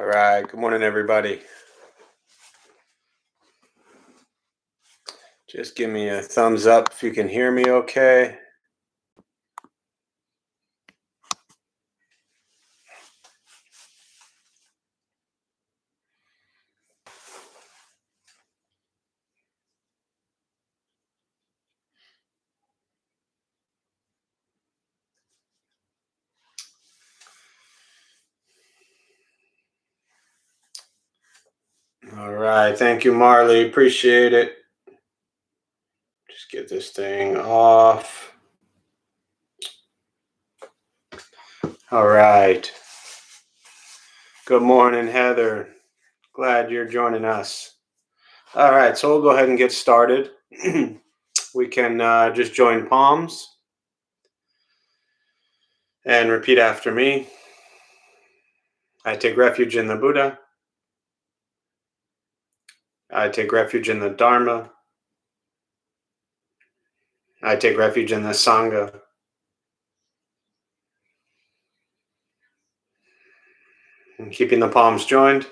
All right. Good morning, everybody. Just give me a thumbs up if you can hear me okay. All right. Thank you, Marley. Appreciate it. Just get this thing off. All right. Good morning, Heather. Glad you're joining us. All right. So we'll go ahead and get started. We can just join palms and repeat after me. I take refuge in the Buddha. I take refuge in the Dharma. I take refuge in the Sangha. And keeping the palms joined.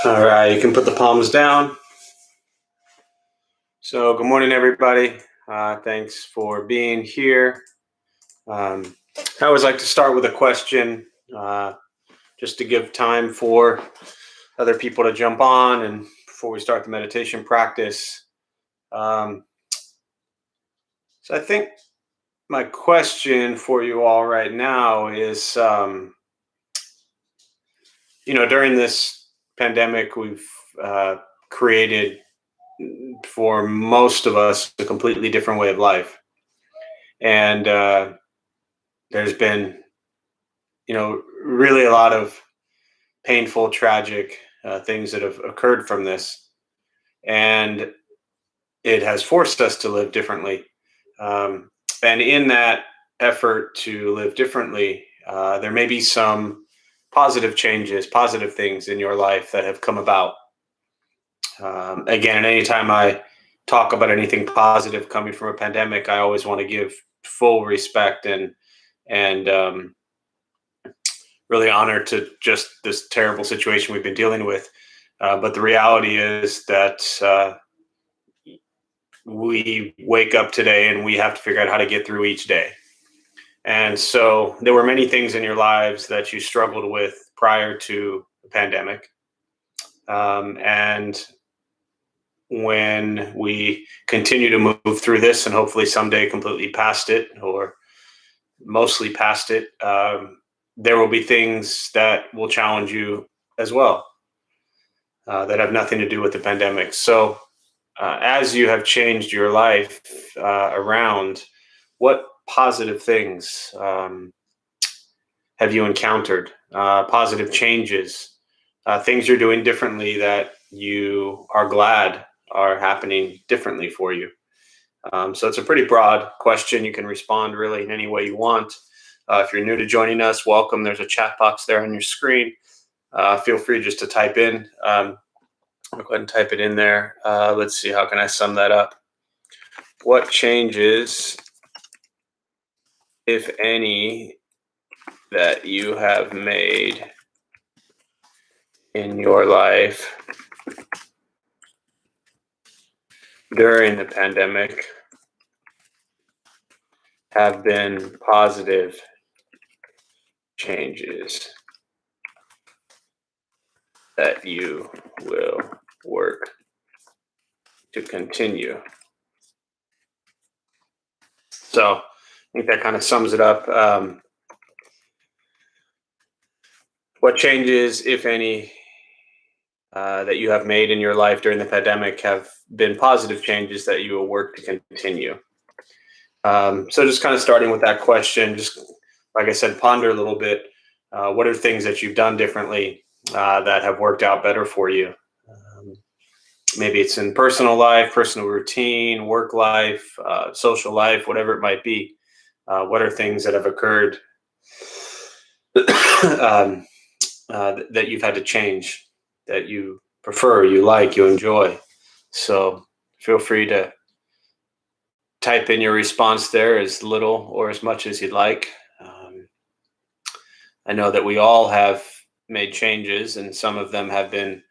All right, you can put the palms down. So good morning, everybody. Thanks for being here. I always like to start with a question, just to give time for other people to jump on and before we start the meditation practice. So I think my question for you all right now is, during this pandemic, we've created for most of us a completely different way of life. And there's been, really a lot of painful, tragic things that have occurred from this. And it has forced us to live differently. And in that effort to live differently, there may be some positive changes, positive things in your life that have come about. Again, anytime I talk about anything positive coming from a pandemic, I always want to give full respect and really honor to just this terrible situation we've been dealing with. But the reality is that we wake up today and we have to figure out how to get through each day. And so there were many things in your lives that you struggled with prior to the pandemic. And when we continue to move through this and hopefully someday completely past it or mostly past it, there will be things that will challenge you as well, that have nothing to do with the pandemic. So as you have changed your life around, what positive things have you encountered? Positive changes, things you're doing differently that you are glad are happening differently for you. So it's a pretty broad question. You can respond really in any way you want. If you're new to joining us, welcome. There's a chat box there on your screen. Feel free just to type in. I'll go ahead and type it in there. Let's see, how can I sum that up? What changes, if any, that you have made in your life during the pandemic have been positive changes that you will work to continue? So I think that kind of sums it up. What changes, if any, that you have made in your life during the pandemic have been positive changes that you will work to continue? So just kind of starting with that question, just like I said, ponder a little bit. What are things that you've done differently that have worked out better for you? Um, Maybe it's in personal life, personal routine, work life, social life, whatever it might be. What are things that have occurred um, that you've had to change, that you prefer, you like, you enjoy? So feel free to type in your response there, as little or as much as you'd like. I know that we all have made changes, and some of them have been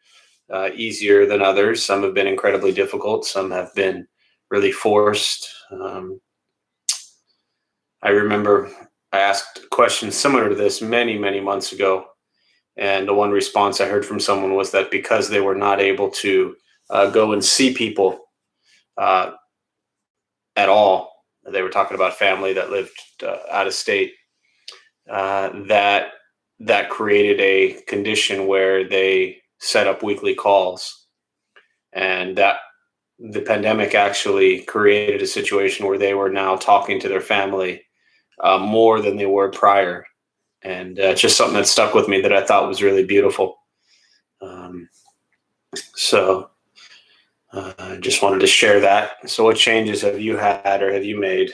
easier than others. Some have been incredibly difficult. Some have been really forced. I remember I asked questions similar to this many, many months ago. And the one response I heard from someone was that because they were not able to go and see people uh, at all, they were talking about family that lived out of state, that created a condition where they set up weekly calls, and that the pandemic actually created a situation where they were now talking to their family more than they were prior. And it's just something that stuck with me that I thought was really beautiful. Um, so I just wanted to share that. So what changes have you had or have you made?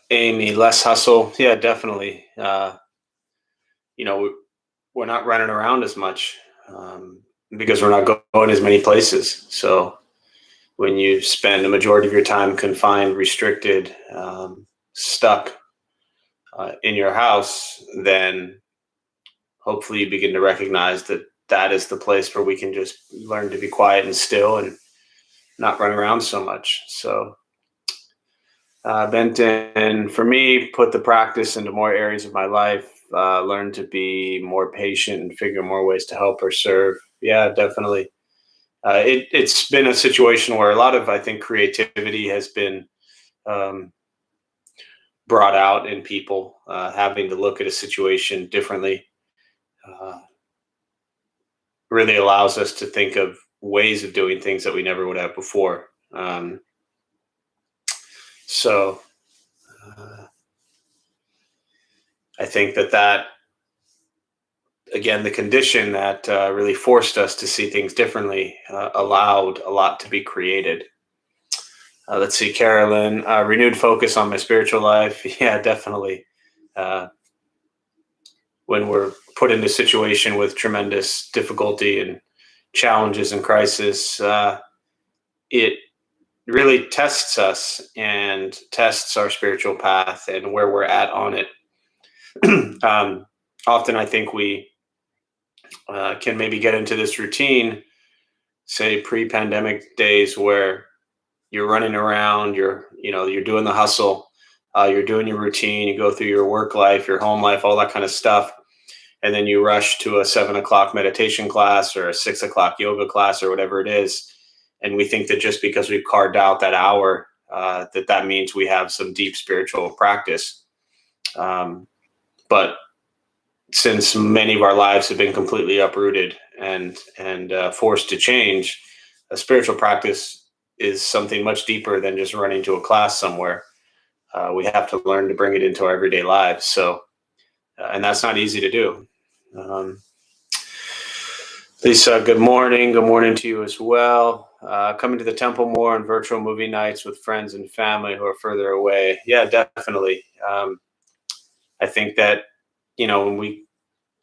Amy, less hustle. Yeah, definitely. You know, we're not running around as much because we're not going as many places. So when you spend the majority of your time confined, restricted, stuck in your house, then hopefully you begin to recognize that that is the place where we can just learn to be quiet and still and not run around so much. So Benton, for me, put the practice into more areas of my life, learn to be more patient and figure more ways to help or serve. Yeah, definitely. It's been a situation where a lot of, I think, creativity has been um, brought out in people, having to look at a situation differently. Uh, really allows us to think of ways of doing things that we never would have before. So uh, I think that again, the condition that really forced us to see things differently allowed a lot to be created. Let's see, Carolyn, renewed focus on my spiritual life. Yeah, definitely. Uh, when we're put in a situation with tremendous difficulty and challenges and crisis, it really tests us and tests our spiritual path and where we're at on it. Often, I think we can maybe get into this routine, say pre-pandemic days, where you're running around, you're doing the hustle, you're doing your routine, you go through your work life, your home life, all that kind of stuff, and then you rush to a 7 o'clock meditation class or a 6 o'clock yoga class or whatever it is, and we think that just because we've carved out that hour, that means we have some deep spiritual practice. But since many of our lives have been completely uprooted and forced to change, a spiritual practice is something much deeper than just running to a class somewhere. We have to learn to bring it into our everyday lives. So, and that's not easy to do. Um, Lisa, good morning. Good morning to you as well. Coming to the temple more on virtual movie nights with friends and family who are further away. Yeah, definitely. I think that, when we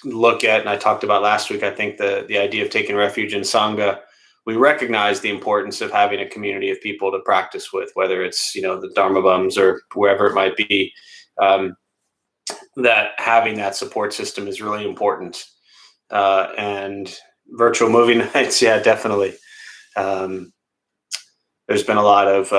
look at, and I talked about last week, I think the idea of taking refuge in Sangha, we recognize the importance of having a community of people to practice with, whether it's, the Dharma bums or wherever it might be, that having that support system is really important. And virtual movie nights, yeah, definitely. There's been a lot of,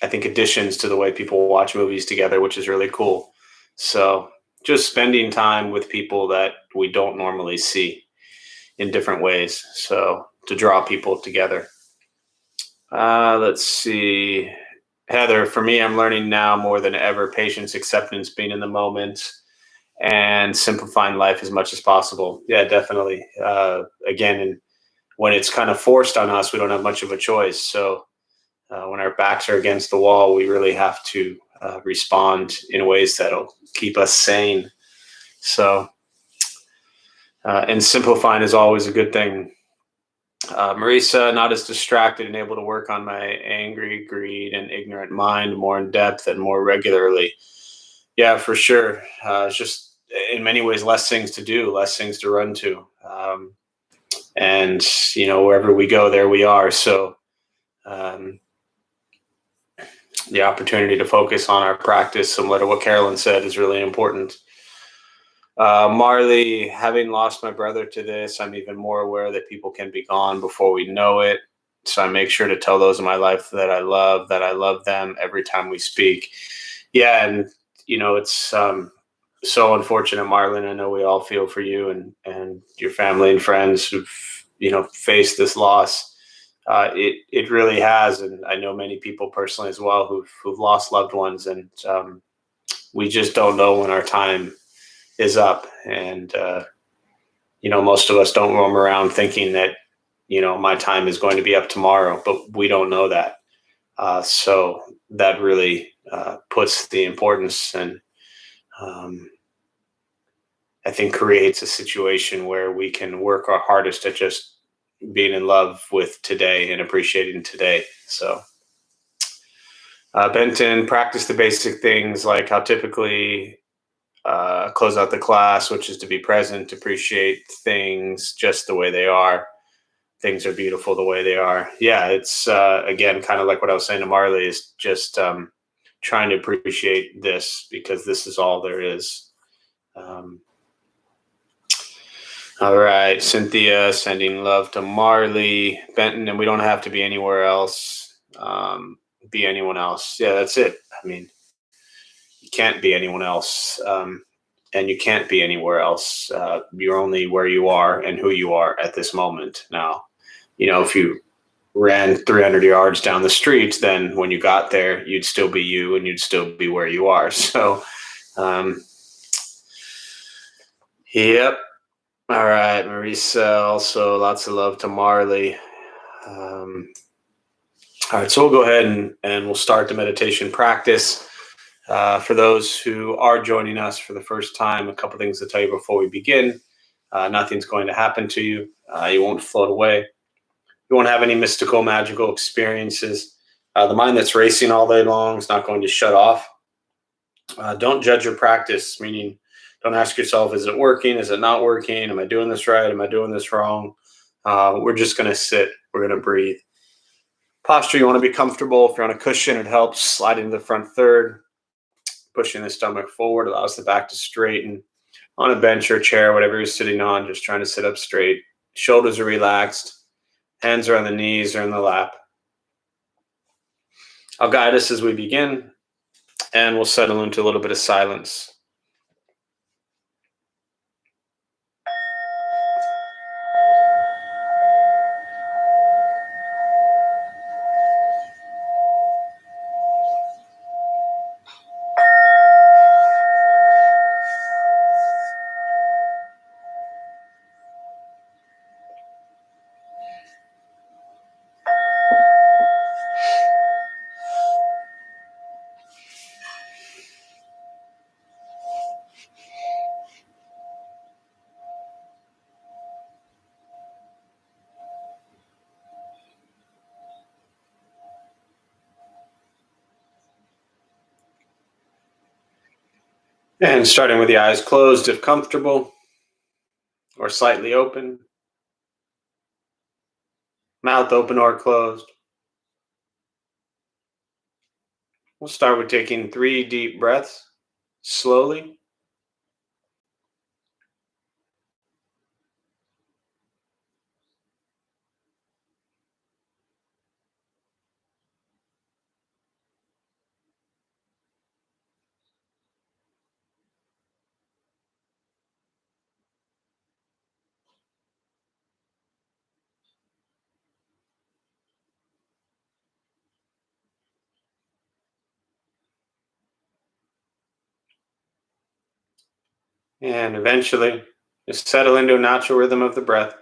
I think, additions to the way people watch movies together, which is really cool. So just spending time with people that we don't normally see in different ways. So to draw people together. Let's see. Heather, for me, I'm learning now more than ever, patience, acceptance, being in the moment. and simplifying life as much as possible. Yeah, definitely. Again, and when it's kind of forced on us, we don't have much of a choice. So when our backs are against the wall, we really have to respond in ways that'll keep us sane. So, and simplifying is always a good thing. Marisa, not as distracted and able to work on my angry, greed, and ignorant mind more in depth and more regularly. Yeah, for sure. It's just in many ways less things to do, less things to run to. And, wherever we go, there we are. So um, the opportunity to focus on our practice, similar to what Carolyn said, is really important. Marley, having lost my brother to this, I'm even more aware that people can be gone before we know it. So I make sure to tell those in my life that I love them every time we speak. Yeah, and it's so unfortunate, Marlon. I know we all feel for you and your family and friends who've faced this loss. It really has, and I know many people personally as well who've lost loved ones, and we just don't know when our time is up. And most of us don't roam around thinking that my time is going to be up tomorrow, but we don't know that. So that really puts the importance and I think creates a situation where we can work our hardest at just being in love with today and appreciating today. So Benton, practice the basic things like how typically close out the class, which is to be present, appreciate things just the way they are. Things are beautiful the way they are. Yeah, it's again kind of like what I was saying to Marley, is just trying to appreciate this because this is all there is. All right, Cynthia, sending love to Marley, Benton, and we don't have to be anywhere else. Be anyone else. Yeah, that's it. I mean, you can't be anyone else, and you can't be anywhere else. You're only where you are and who you are at this moment. Now, if you ran 300 yards down the street, then when you got there, you'd still be you and you'd still be where you are. So, yep. All right, Marisa, also lots of love to Marley. All right, so we'll go ahead and we'll start the meditation practice. For those who are joining us for the first time, a couple things to tell you before we begin. Nothing's going to happen to you. You won't float away. You won't have any mystical, magical experiences. The mind that's racing all day long is not going to shut off. Don't judge your practice, meaning don't ask yourself, is it working? Is it not working? Am I doing this right? Am I doing this wrong? We're just going to sit. We're going to breathe. Posture, you want to be comfortable. If you're on a cushion, it helps. Slide into the front third. Pushing the stomach forward allows the back to straighten. On a bench or chair, whatever you're sitting on, just trying to sit up straight. Shoulders are relaxed. Hands are on the knees or in the lap. I'll guide us as we begin, and we'll settle into a little bit of silence. And starting with the eyes closed if comfortable, or slightly open, mouth open or closed. We'll start with taking 3 deep breaths, slowly. And eventually, just settle into a natural rhythm of the breath,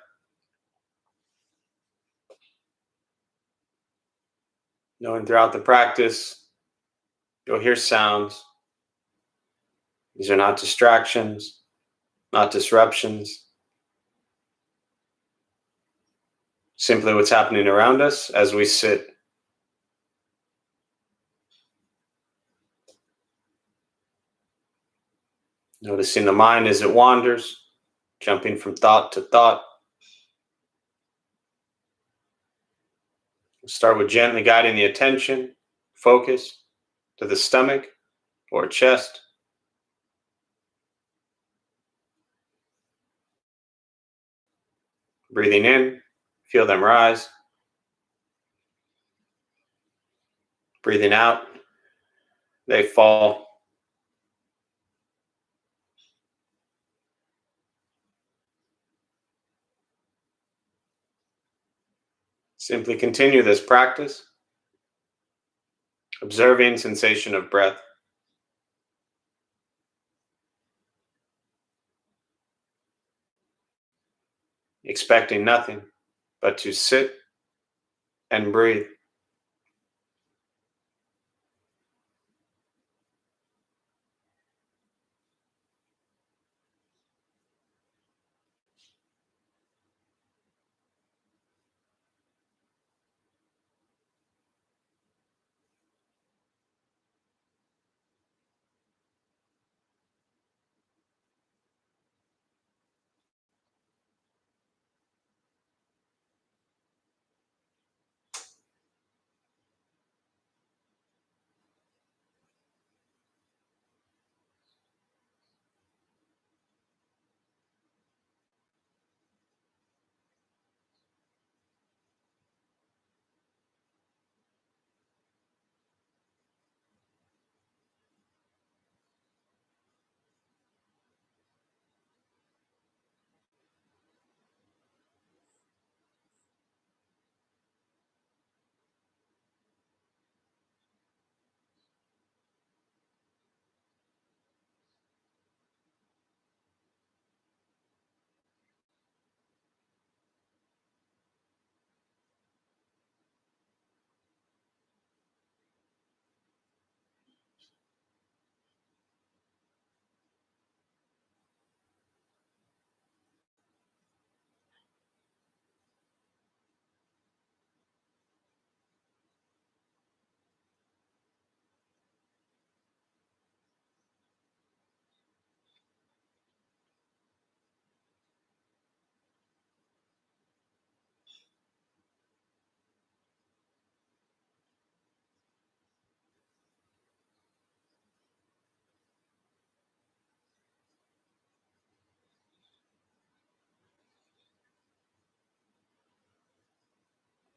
knowing throughout the practice, you'll hear sounds. These are not distractions, not disruptions, simply what's happening around us as we sit. Noticing the mind as it wanders, jumping from thought to thought. We'll start with gently guiding the attention, focus to the stomach or chest. Breathing in, feel them rise. Breathing out, they fall. Simply continue this practice, observing sensation of breath, expecting nothing but to sit and breathe.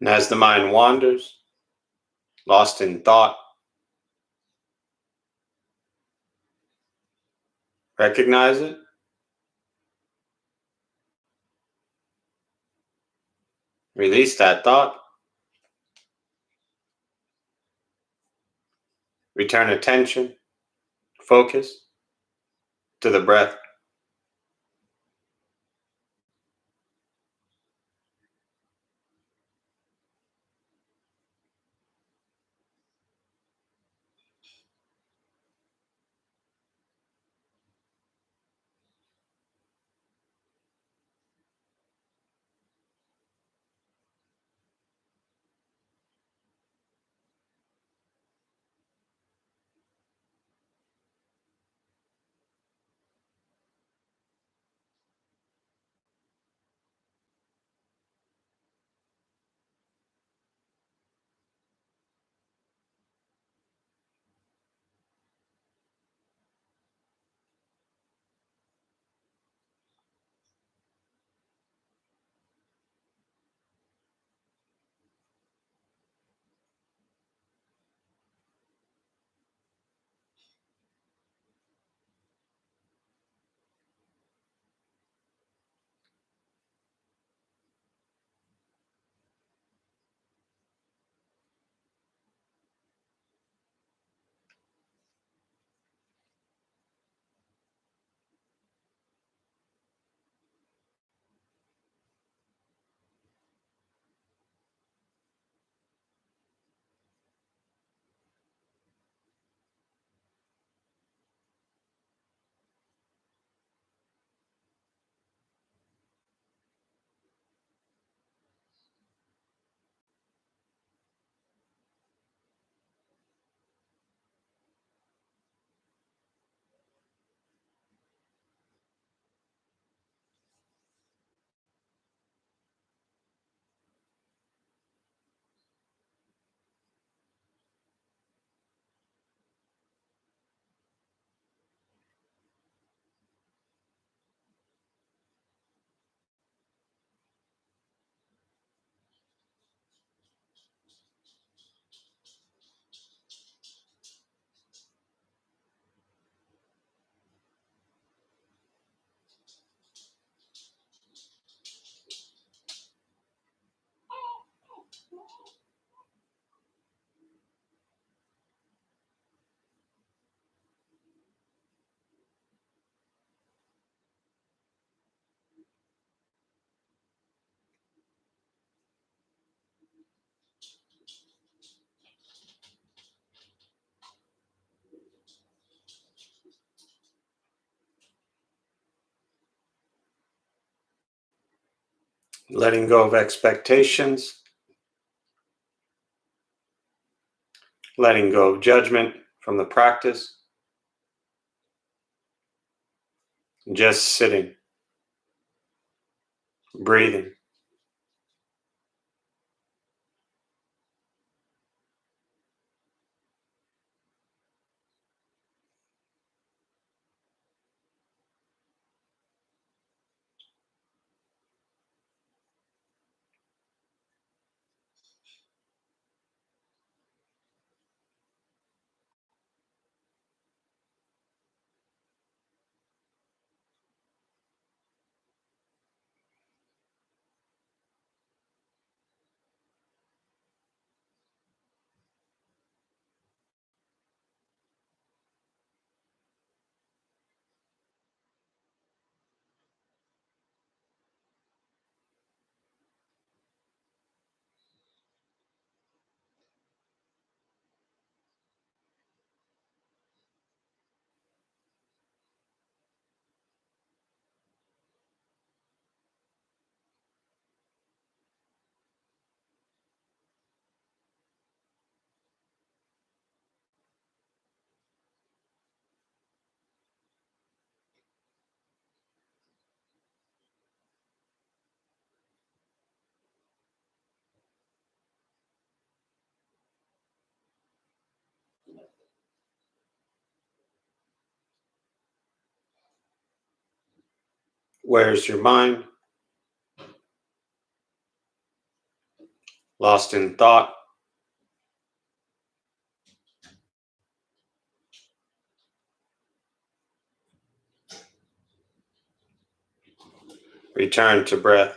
And as the mind wanders, lost in thought, recognize it, release that thought, return attention, focus to the breath. letting go of expectations, letting go of judgment from the practice, just sitting, breathing. Where's your mind? Lost in thought? Return to breath.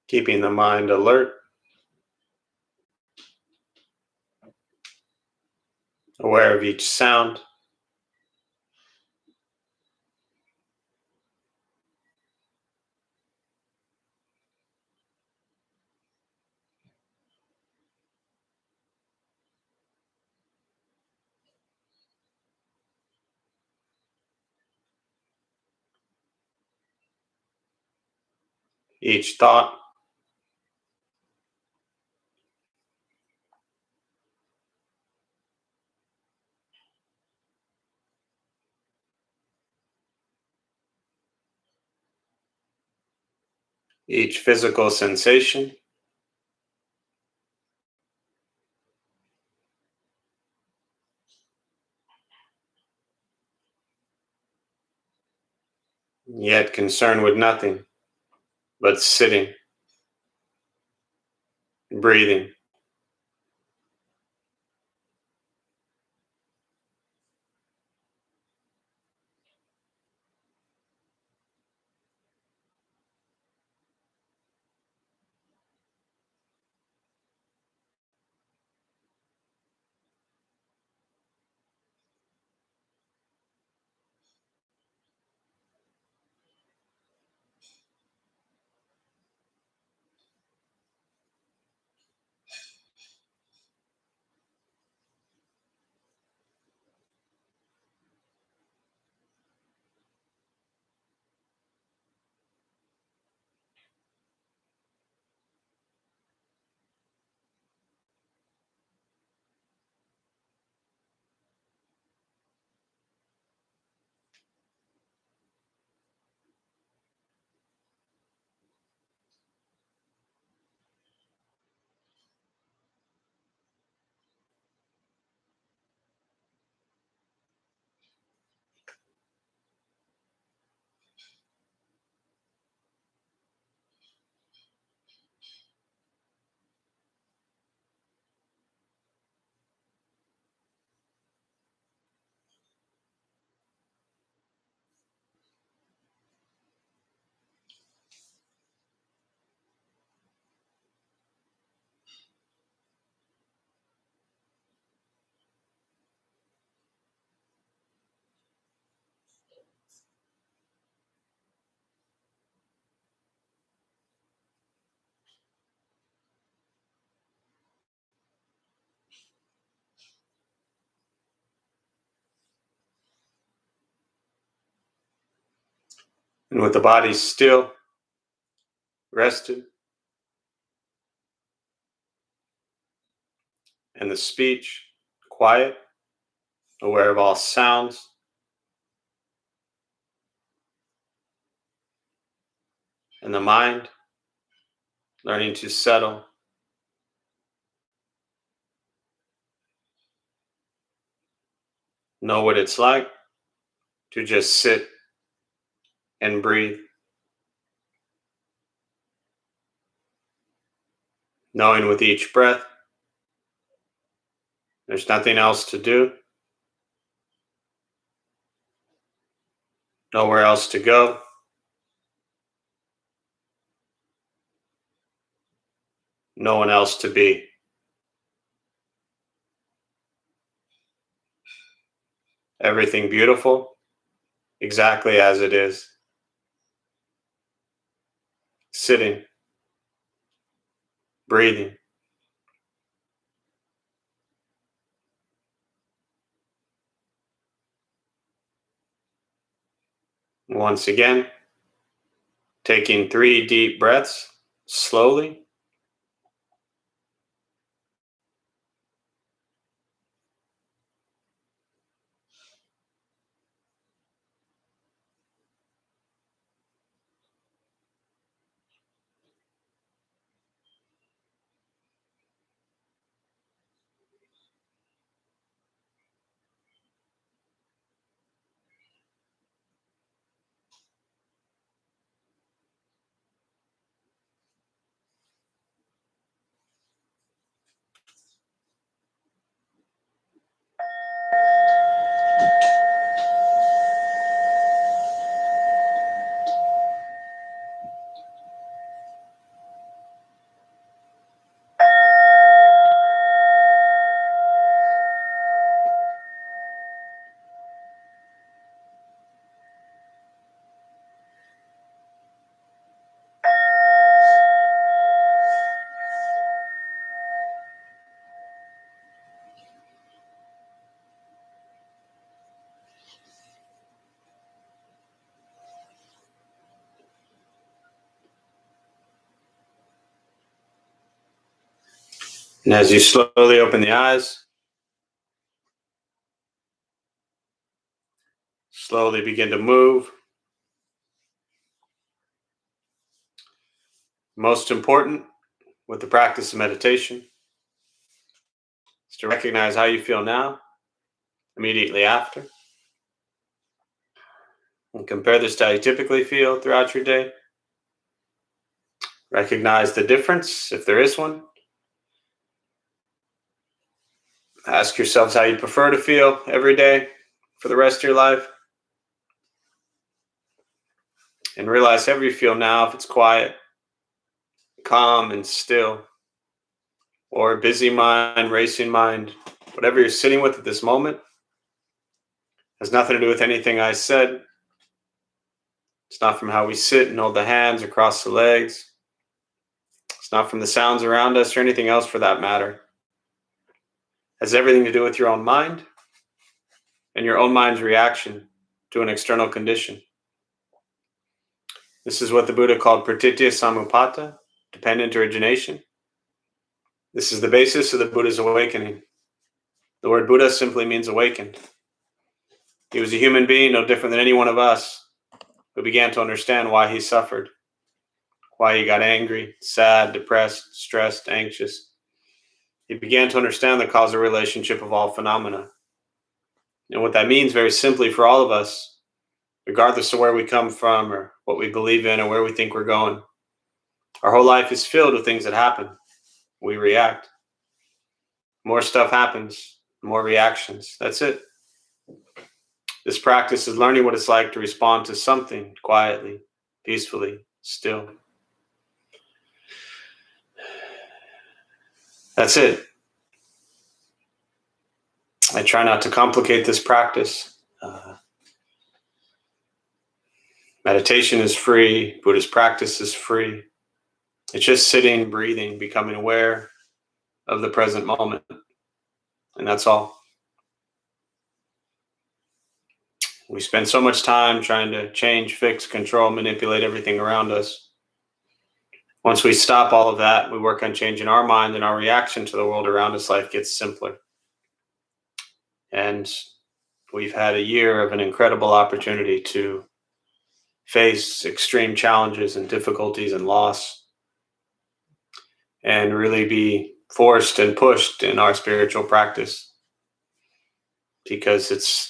Keeping the mind alert, aware of each sound, each thought, each physical sensation, yet concerned with nothing but sitting, breathing. And with the body still, rested, and the speech quiet, aware of all sounds, and the mind learning to settle, know what it's like to just sit and breathe, knowing with each breath there's nothing else to do, nowhere else to go, no one else to be. Everything beautiful, exactly as it is. Sitting, breathing. Once again, taking 3 deep breaths slowly. And as you slowly open the eyes, slowly begin to move. Most important with the practice of meditation is to recognize how you feel now, immediately after, and compare this to how you typically feel throughout your day. Recognize the difference, if there is one. Ask yourselves how you prefer to feel every day for the rest of your life. And realize however you feel now, if it's quiet, calm, and still, or busy mind, racing mind, whatever you're sitting with at this moment, has nothing to do with anything I said. It's not from how we sit and hold the hands or cross the legs. It's not from the sounds around us or anything else for that matter. It has everything to do with your own mind and your own mind's reaction to an external condition. This is what the Buddha called pratitya samuppada, dependent origination. This is the basis of the Buddha's awakening. The word Buddha simply means awakened. He was a human being, no different than any one of us, who began to understand why he suffered, why he got angry, sad, depressed, stressed, anxious. He began to understand the causal relationship of all phenomena. And what that means very simply for all of us, regardless of where we come from or what we believe in or where we think we're going, our whole life is filled with things that happen. We react. More stuff happens, more reactions. That's it. This practice is learning what it's like to respond to something quietly, peacefully, still. That's it. I try not to complicate this practice. Meditation is free. Buddhist practice is free. It's just sitting, breathing, becoming aware of the present moment. And that's all. We spend so much time trying to change, fix, control, manipulate everything around us. Once we stop all of that, we work on changing our mind and our reaction to the world around us, life gets simpler. And we've had a year of an incredible opportunity to face extreme challenges and difficulties and loss, and really be forced and pushed in our spiritual practice, because it's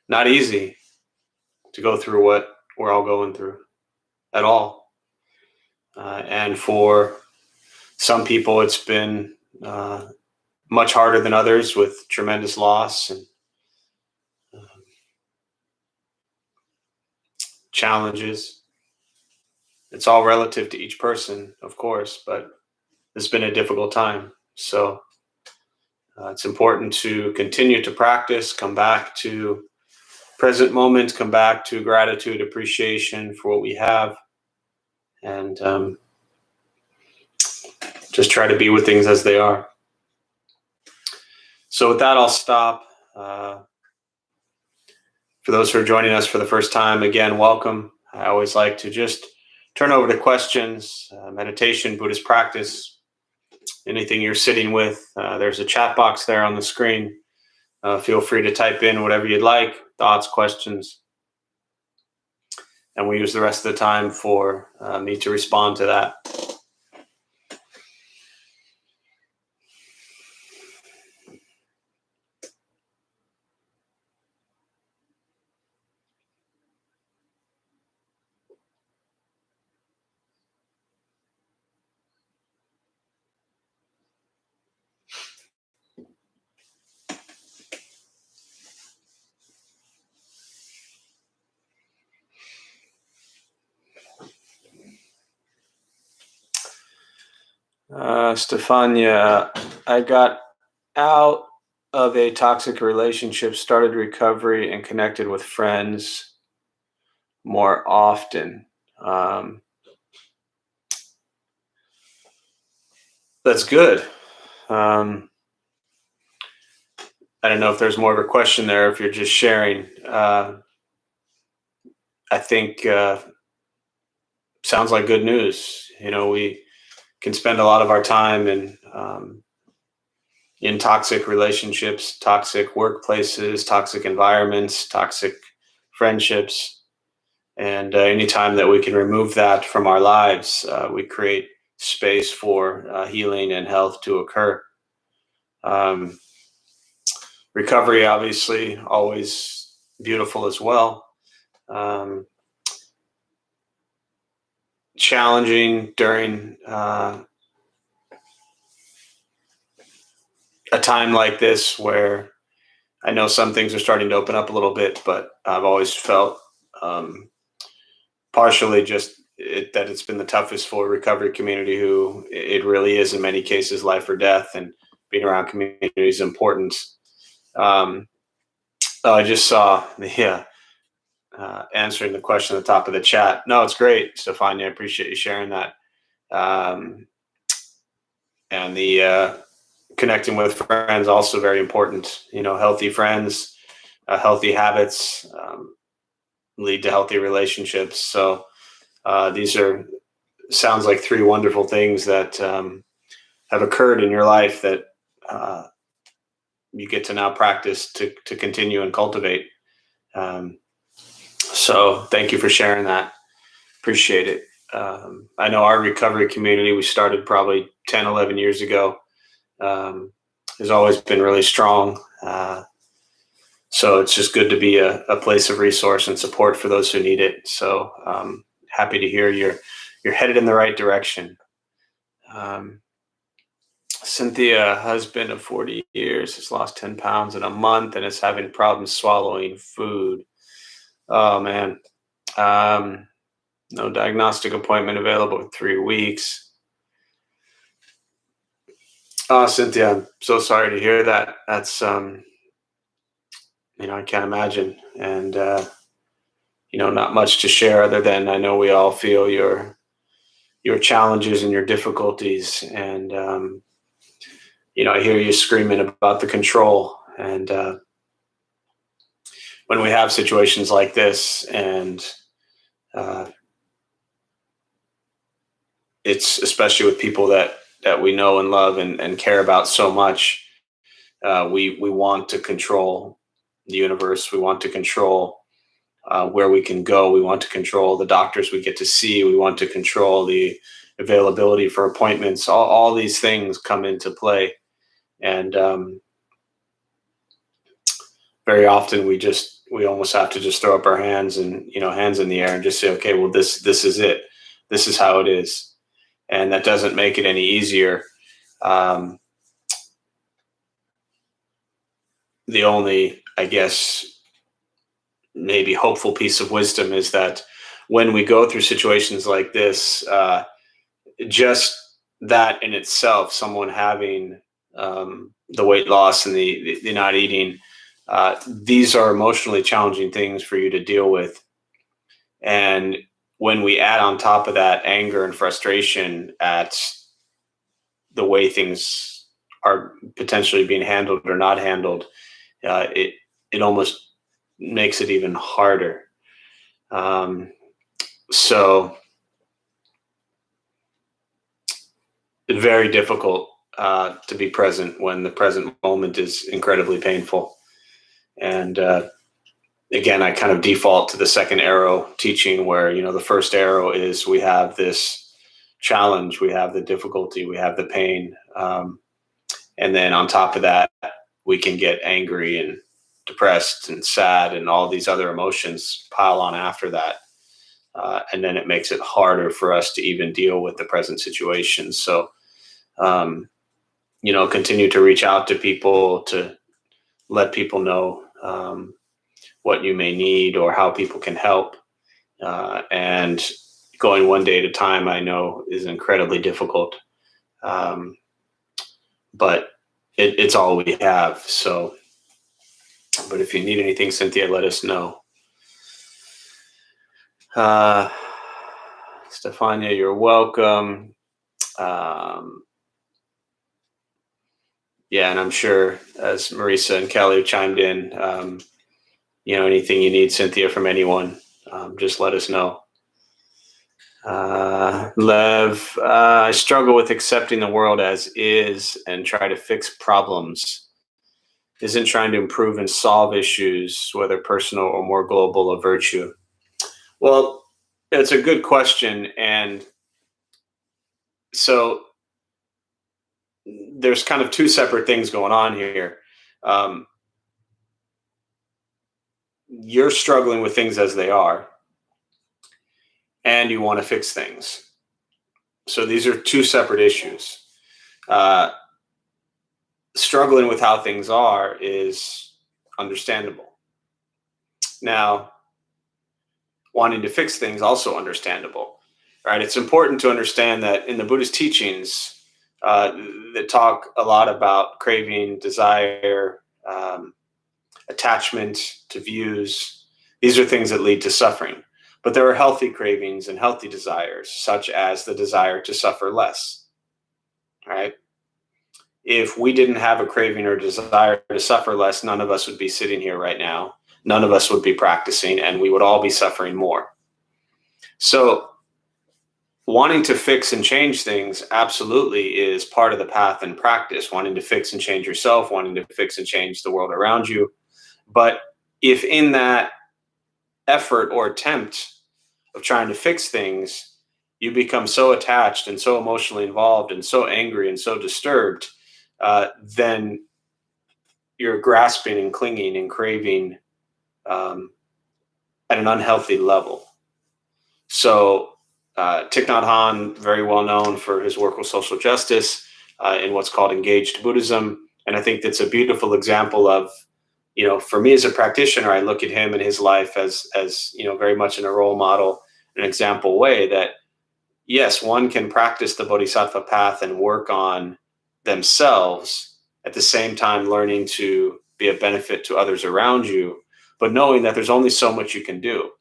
not easy to go through what we're all going through at all. And for some people, it's been much harder than others, with tremendous loss and challenges. It's all relative to each person, of course, but it's been a difficult time. So it's important to continue to practice, come back to present moment, come back to gratitude, appreciation for what we have, and just try to be with things as they are. So with that, I'll stop. For those who are joining us for the first time, again, welcome. I always like to just turn over to questions, meditation, Buddhist practice, anything you're sitting with. There's a chat box there on the screen. Feel free to type in whatever you'd like, thoughts, questions. And we use the rest of the time for me to respond to that. Stefania, I got out of a toxic relationship, started recovery, and connected with friends more often. That's good. I don't know if there's more of a question there, if you're just sharing. I think sounds like good news. We can spend a lot of our time in toxic relationships, toxic workplaces, toxic environments, toxic friendships. And anytime that we can remove that from our lives, we create space for healing and health to occur. Recovery, obviously, always beautiful as well. Challenging during a time like this, where I know some things are starting to open up a little bit, but I've always felt partially just that it's been the toughest for recovery community, who it really is in many cases life or death, and being around community is important. I just saw the answering the question at the top of the chat. No, it's great, Stefania. I appreciate you sharing that. And the connecting with friends, also very important. Healthy friends, healthy habits lead to healthy relationships. So these sounds like three wonderful things that have occurred in your life that you get to now practice to continue and cultivate. So thank you for sharing that. Appreciate it. I know our recovery community, we started probably 10, 11 years ago, has always been really strong. So it's just good to be a place of resource and support for those who need it. So happy to hear you're headed in the right direction. Cynthia, husband of 40 years, has lost 10 pounds in a month and is having problems swallowing food. Oh, man. No diagnostic appointment available in 3 weeks. Oh, Cynthia, I'm so sorry to hear that. That's, I can't imagine. And, not much to share other than I know we all feel your challenges and your difficulties. And, I hear you screaming about the control. And when we have situations like this, and it's especially with people that we know and love and care about so much. We want to control the universe. We want to control where we can go. We want to control the doctors we get to see. We want to control the availability for appointments. All these things come into play, and very often we almost have to just throw up our hands and hands in the air and just say, okay, well this is it. This is how it is, and that doesn't make it any easier. The only, I guess, maybe hopeful piece of wisdom is that when we go through situations like this, just that in itself, someone having the weight loss and the not eating, these are emotionally challenging things for you to deal with. And when we add on top of that anger and frustration at the way things are potentially being handled or not handled, it almost makes it even harder. So it's very difficult to be present when the present moment is incredibly painful. And again, I kind of default to the second arrow teaching, where the first arrow is we have this challenge, we have the difficulty, we have the pain, and then on top of that, we can get angry and depressed and sad, and all these other emotions pile on after that. And then it makes it harder for us to even deal with the present situation. So, continue to reach out to people, to let people know what you may need or how people can help. And going one day at a time, I know, is incredibly difficult. But it's all we have. So, but if you need anything, Cynthia, let us know. Stefania, you're welcome. Yeah, and I'm sure as Marisa and Kelly have chimed in, anything you need, Cynthia, from anyone, just let us know. Lev, I struggle with accepting the world as is and try to fix problems. Isn't trying to improve and solve issues, whether personal or more global, a virtue? Well, it's a good question. And so there's kind of two separate things going on here. You're struggling with things as they are, and you want to fix things. So these are two separate issues. Struggling with how things are is understandable. Now, wanting to fix things, also understandable, right? It's important to understand that in the Buddhist teachings, that talk a lot about craving, desire, attachment to views. These are things that lead to suffering. But there are healthy cravings and healthy desires, such as the desire to suffer less, right? If we didn't have a craving or desire to suffer less, none of us would be sitting here right now. None of us would be practicing, and we would all be suffering more. So wanting to fix and change things absolutely is part of the path and practice, wanting to fix and change yourself, wanting to fix and change the world around you. But if in that effort or attempt of trying to fix things, you become so attached and so emotionally involved and so angry and so disturbed, then you're grasping and clinging and craving at an unhealthy level. So Thich Nhat Hanh, very well known for his work with social justice in what's called engaged Buddhism. And I think that's a beautiful example of, for me as a practitioner, I look at him and his life as very much in a role model, an example way that, yes, one can practice the Bodhisattva path and work on themselves at the same time learning to be a benefit to others around you, but knowing that there's only so much you can do,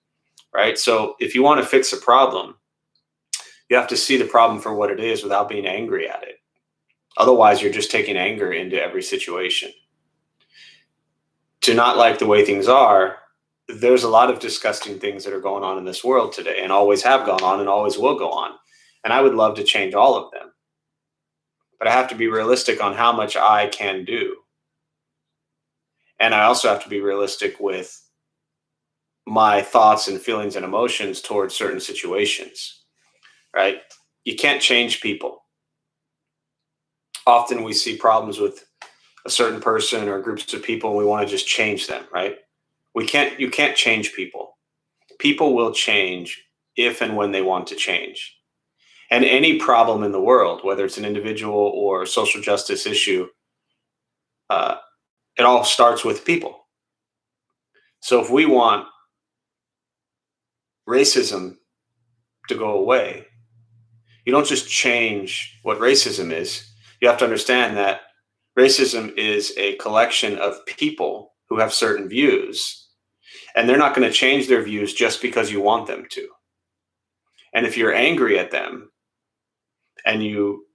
right? So if you want to fix a problem, you have to see the problem for what it is without being angry at it. Otherwise, you're just taking anger into every situation. To not like the way things are there's a lot of disgusting things that are going on in this world today, and always have gone on and always will go on. And I would love to change all of them. But I have to be realistic on how much I can do. And I also have to be realistic with my thoughts and feelings and emotions towards certain situations, right? You can't change people. Often we see problems with a certain person or groups of people and we want to just change them, right? You can't change people. People will change if and when they want to change. And any problem in the world, whether it's an individual or social justice issue, uh, it all starts with people. So if we want racism to go away, you don't just change what racism is. You have to understand that racism is a collection of people who have certain views, and they're not going to change their views just because you want them to. And if you're angry at them and you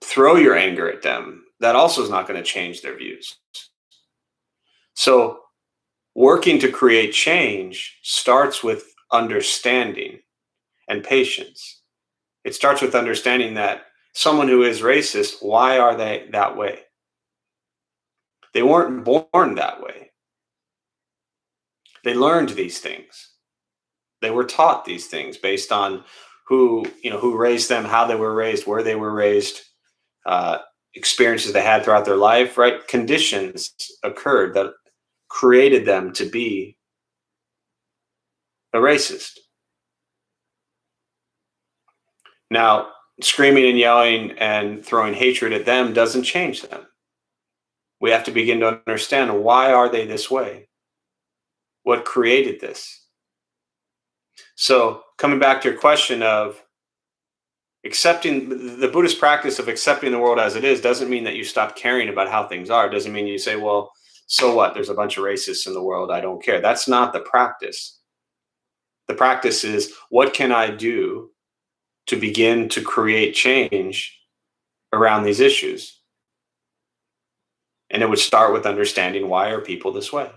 throw your anger at them, that also is not going to change their views. So working to create change starts with understanding and patience. It starts with understanding that someone who is racist, why are they that way? They weren't born that way. They learned these things. They were taught these things based on who raised them, how they were raised, where they were raised, experiences they had throughout their life, right? Conditions occurred that created them to be a racist. Now, screaming and yelling and throwing hatred at them doesn't change them. We have to begin to understand, why are they this way? What created this? So coming back to your question of accepting, the Buddhist practice of accepting the world as it is doesn't mean that you stop caring about how things are. It doesn't mean you say, well, so what? There's a bunch of racists in the world. I don't care. That's not the practice. The practice is, what can I do to begin to create change around these issues? And it would start with understanding, why are people this way?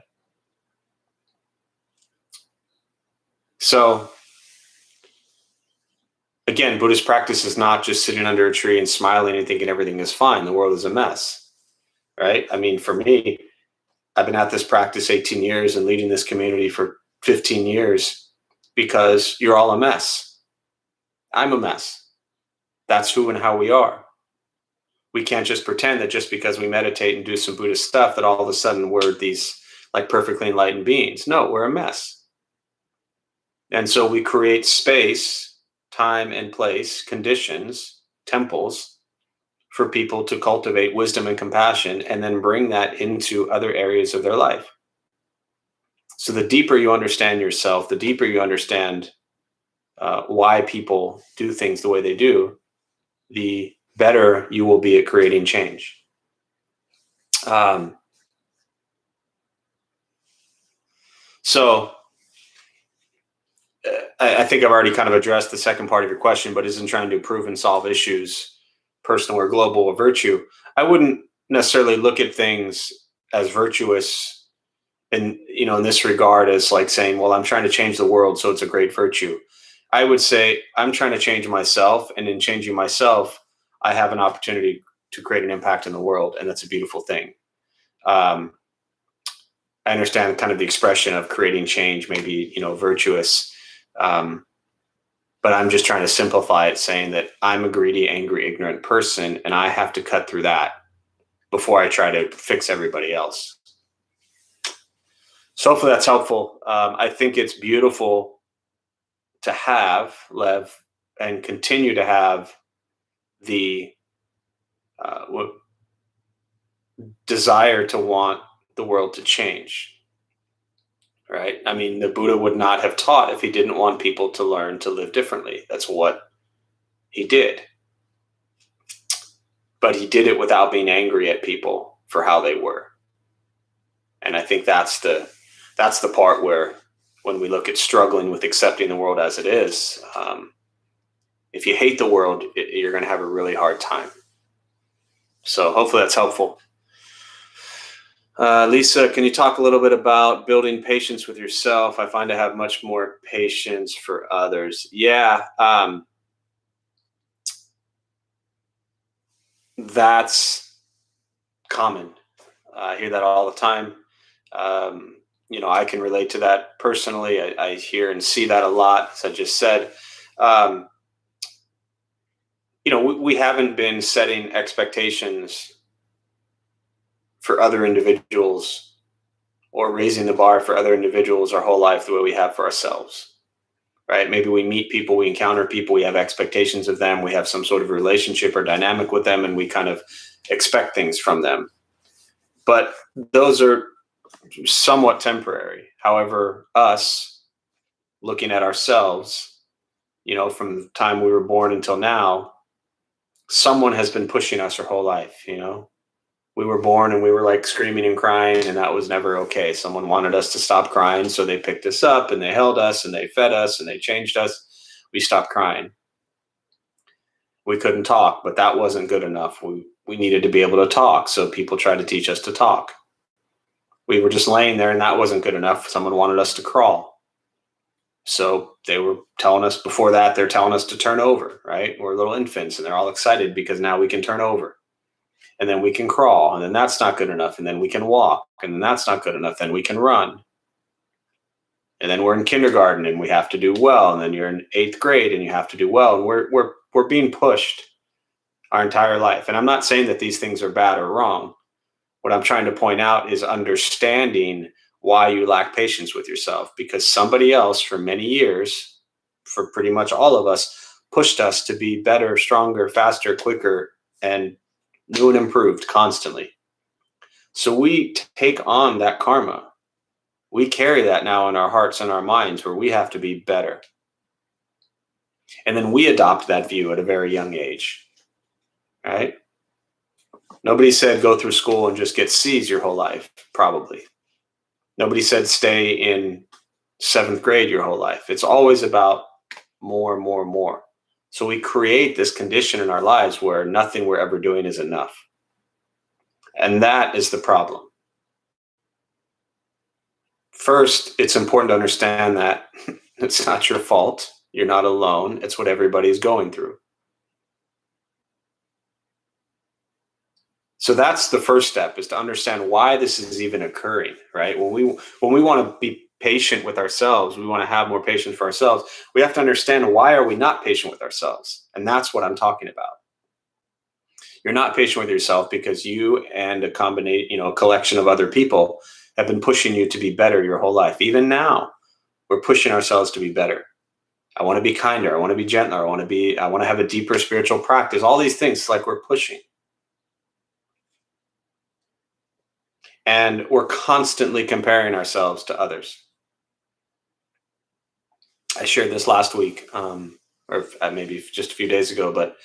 So again, Buddhist practice is not just sitting under a tree and smiling and thinking everything is fine. The world is a mess, right? I mean, for me, I've been at this practice 18 years and leading this community for 15 years because you're all a mess. I'm a mess. That's who and how we are. We can't just pretend that just because we meditate and do some Buddhist stuff that all of a sudden we're these like perfectly enlightened beings. No, we're a mess. And so we create space, time and place, conditions, temples for people to cultivate wisdom and compassion and then bring that into other areas of their life. So the deeper you understand yourself, the deeper you understand why people do things the way they do, the better you will be at creating change. So I think I've already kind of addressed the second part of your question, but isn't trying to improve and solve issues, personal or global, or virtue. I wouldn't necessarily look at things as virtuous in this regard as like saying, well, I'm trying to change the world, so it's a great virtue. I would say I'm trying to change myself, and in changing myself, I have an opportunity to create an impact in the world, and that's a beautiful thing. I understand kind of the expression of creating change, maybe, virtuous. But I'm just trying to simplify it, saying that I'm a greedy, angry, ignorant person, and I have to cut through that before I try to fix everybody else. So hopefully that's helpful. I think it's beautiful to have, Lev, and continue to have the desire to want the world to change. Right? I mean, the Buddha would not have taught if he didn't want people to learn to live differently. That's what he did. But he did it without being angry at people for how they were. And I think that's the part where, when we look at struggling with accepting the world as it is, if you hate the world, you're going to have a really hard time. So hopefully that's helpful. Lisa, can you talk a little bit about building patience with yourself? I find I have much more patience for others. Yeah, that's common. I hear that all the time. Um, I can relate to that personally. I hear and see that a lot, as I just said. Um, we haven't been setting expectations for other individuals or raising the bar for other individuals our whole life the way we have for ourselves, right? Maybe we meet people, we encounter people, we have expectations of them, we have some sort of relationship or dynamic with them, and we kind of expect things from them. But those are somewhat temporary. However, us looking at ourselves, from the time we were born until now, someone has been pushing us our whole life. We were born and we were like screaming and crying, and that was never okay. Someone wanted us to stop crying, so they picked us up and they held us and they fed us and they changed us. We stopped crying. We couldn't talk, but that wasn't good enough. We needed to be able to talk, so people tried to teach us to talk. We were just laying there, and that wasn't good enough. Someone wanted us to crawl. So they were telling us before that, they're telling us to turn over, right? We're little infants, and they're all excited because now we can turn over. And then we can crawl, and then that's not good enough. And then we can walk, and then that's not good enough. Then we can run. And then we're in kindergarten, and we have to do well. And then you're in 8th grade, and you have to do well. And we're being pushed our entire life. And I'm not saying that these things are bad or wrong. What I'm trying to point out is understanding why you lack patience with yourself, because somebody else for many years, for pretty much all of us, pushed us to be better, stronger, faster, quicker, and new and improved constantly. So we take on that karma. We carry that now in our hearts and our minds, where we have to be better. And then we adopt that view at a very young age, right? Nobody said go through school and just get C's your whole life, probably. Nobody said stay in 7th grade your whole life. It's always about more and more and more. So we create this condition in our lives where nothing we're ever doing is enough. And that is the problem. First, it's important to understand that it's not your fault. You're not alone. It's what everybody's going through. So that's the first step, is to understand why this is even occurring, right? When we want to be patient with ourselves, we want to have more patience for ourselves, we have to understand, why are we not patient with ourselves? And that's what I'm talking about. You're not patient with yourself because you and a collection of other people have been pushing you to be better your whole life. Even now, we're pushing ourselves to be better. I want to be kinder. I want to be gentler. I want to have a deeper spiritual practice. All these things, like, we're pushing. And we're constantly comparing ourselves to others. I shared this last week, or maybe just a few days ago, but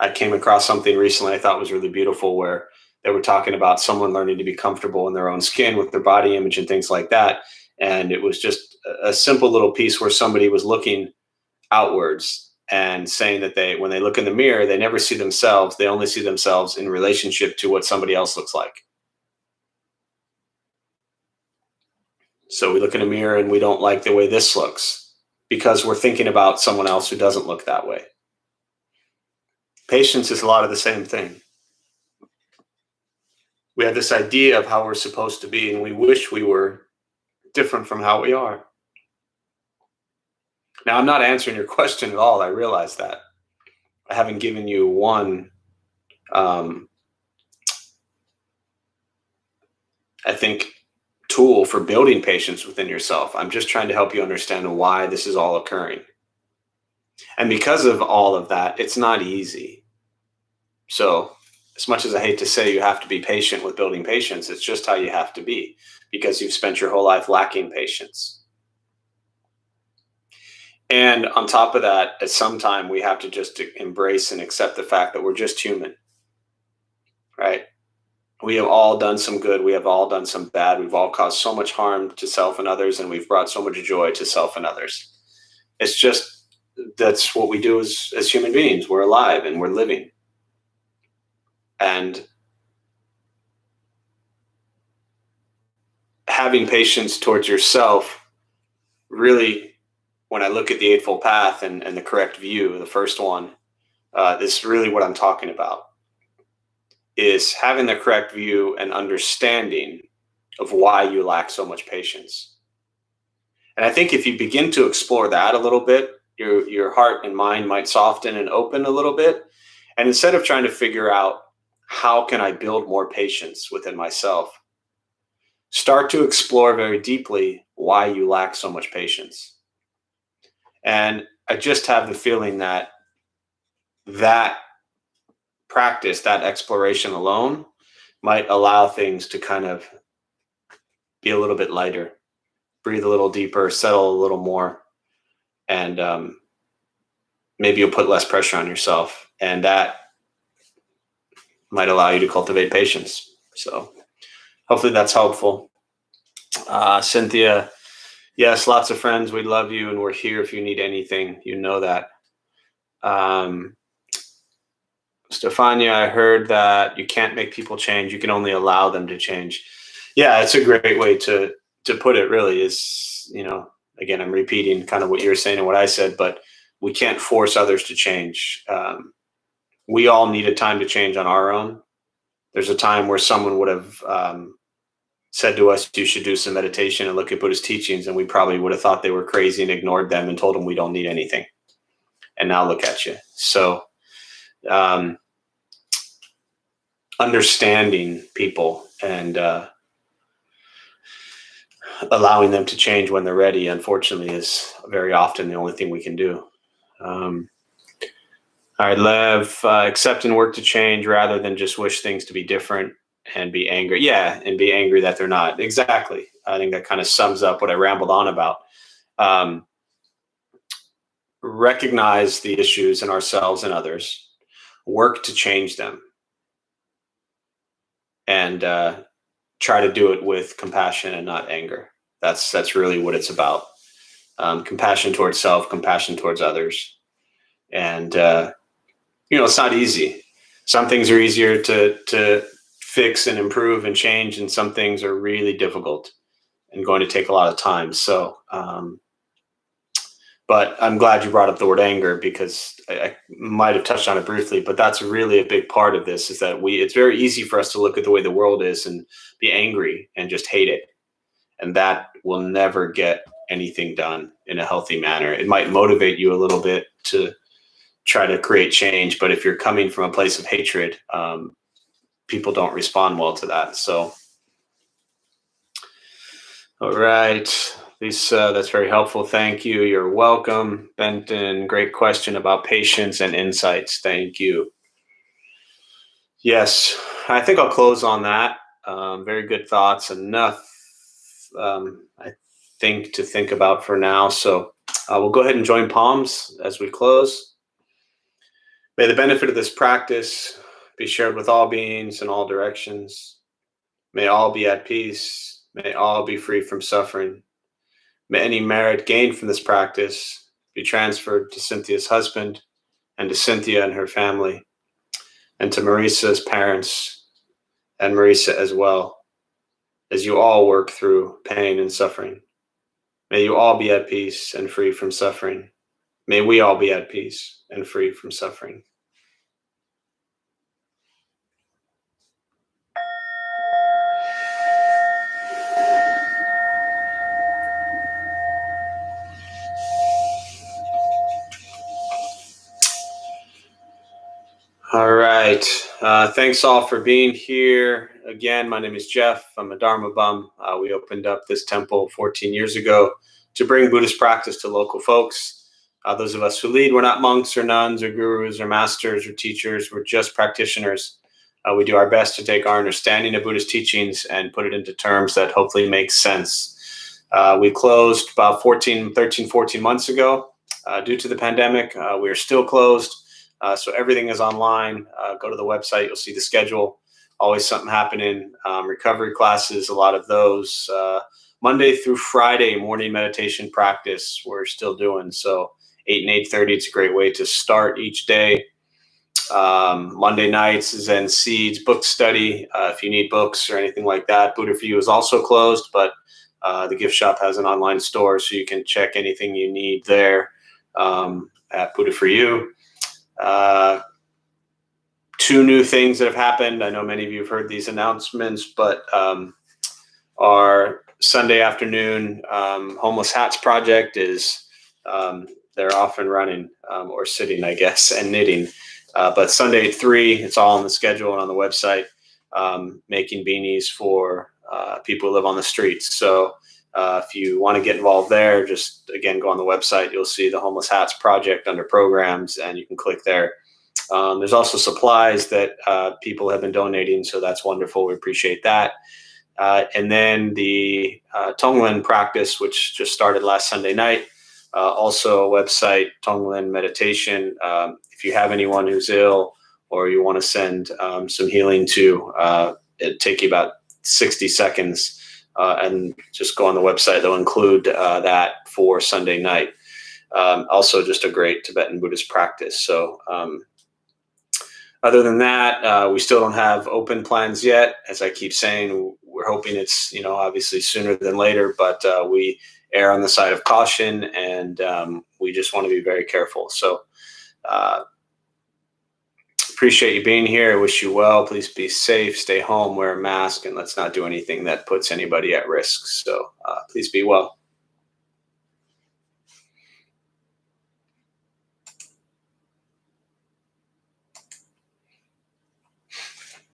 I came across something recently I thought was really beautiful, where they were talking about someone learning to be comfortable in their own skin with their body image and things like that. And it was just a simple little piece where somebody was looking outwards and saying that when they look in the mirror, they never see themselves. They only see themselves in relationship to what somebody else looks like. So we look in a mirror and we don't like the way this looks, because we're thinking about someone else who doesn't look that way. Patience is a lot of the same thing. We have this idea of how we're supposed to be, and we wish we were different from how we are. Now, I'm not answering your question at all. I realize that. I haven't given you one, I think, tool for building patience within yourself. I'm just trying to help you understand why this is all occurring. And because of all of that, it's not easy. So, as much as I hate to say you have to be patient with building patience, it's just how you have to be, because you've spent your whole life lacking patience. And on top of that, at some time, we have to just embrace and accept the fact that we're just human, right? We have all done some good. We have all done some bad. We've all caused so much harm to self and others, and we've brought so much joy to self and others. It's just, that's what we do as human beings. We're alive and we're living. And having patience towards yourself, really, when I look at the Eightfold Path and the correct view, the first one, this is really what I'm talking about, is having the correct view and understanding of why you lack so much patience. And I think if you begin to explore that a little bit, your heart and mind might soften and open a little bit. And instead of trying to figure out how can I build more patience within myself, start to explore very deeply why you lack so much patience. And I just have the feeling that that practice, that exploration alone, might allow things to kind of be a little bit lighter, breathe a little deeper, settle a little more, and maybe you'll put less pressure on yourself. And that might allow you to cultivate patience. So hopefully that's helpful. Cynthia, yes, lots of friends. We love you, and we're here if you need anything. You know that. Stefania, I heard that you can't make people change. You can only allow them to change. Yeah, it's a great way to put it, really, is, again, I'm repeating kind of what you're saying and what I said, but we can't force others to change. We all need a time to change on our own. There's a time where someone would have said to us, you should do some meditation and look at Buddhist teachings, and we probably would have thought they were crazy and ignored them and told them we don't need anything. And now look at you. So understanding people and allowing them to change when they're ready, unfortunately, is very often the only thing we can do. All right, Lev, accept and work to change rather than just wish things to be different and be angry. Yeah, and be angry that they're not. Exactly. I think that kind of sums up what I rambled on about. Recognize the issues in ourselves and others, work to change them, and try to do it with compassion and not anger. That's really what it's about. Compassion towards self, compassion towards others. And, it's not easy. Some things are easier to fix and improve and change, and some things are really difficult and going to take a lot of time. So, but I'm glad you brought up the word anger, because I might have touched on it briefly, but that's really a big part of this, is that it's very easy for us to look at the way the world is and be angry and just hate it. And that will never get anything done in a healthy manner. It might motivate you a little bit to try to create change, but if you're coming from a place of hatred, people don't respond well to that. So, all right. That's very helpful. Thank you. You're welcome. Benton, great question about patience and insights. Thank you. Yes, I think I'll close on that. Very good thoughts. Enough, I think, to think about for now. So we'll go ahead and join palms as we close. May the benefit of this practice be shared with all beings in all directions. May all be at peace. May all be free from suffering. May any merit gained from this practice be transferred to Cynthia's husband and to Cynthia and her family, and to Marisa's parents and Marisa as well, as you all work through pain and suffering. May you all be at peace and free from suffering. May we all be at peace and free from suffering. All right. Thanks all for being here. Again, my name is Jeff. I'm a Dharma bum. We opened up this temple 14 years ago to bring Buddhist practice to local folks. Those of us who lead, we're not monks or nuns or gurus or masters or teachers. We're just practitioners. We do our best to take our understanding of Buddhist teachings and put it into terms that hopefully make sense. We closed about 14 months ago due to the pandemic. We are still closed. So everything is online. Go to the website. You'll see the schedule. Always something happening. Recovery classes, a lot of those. Monday through Friday, morning meditation practice we're still doing. So 8 and 8:30, it's a great way to start each day. Monday nights, Zen Seeds book study. If you need books or anything like that, Buddha for You is also closed, but the gift shop has an online store, so you can check anything you need there at Buddha for You. Two new things that have happened. I know many of you have heard these announcements, but our Sunday afternoon homeless hats project is they're off and running, or sitting, I guess, and knitting. But Sunday at 3, it's all on the schedule and on the website, making beanies for people who live on the streets. So if you want to get involved there, just, again, go on the website. You'll see the Homeless Hats Project under programs, and you can click there. There's also supplies that people have been donating, so that's wonderful. We appreciate that. And then the Tonglen practice, which just started last Sunday night, also a website, Tonglen Meditation. If you have anyone who's ill or you want to send some healing to, it'll take you about 60 seconds, and just go on the website. They'll include that for Sunday night. Also just a great Tibetan Buddhist practice. So other than that, we still don't have open plans yet. As I keep saying, we're hoping it's, obviously sooner than later, but we err on the side of caution, and we just want to be very careful. So appreciate you being here. I wish you well. Please be safe, stay home, wear a mask, and let's not do anything that puts anybody at risk. So please be well.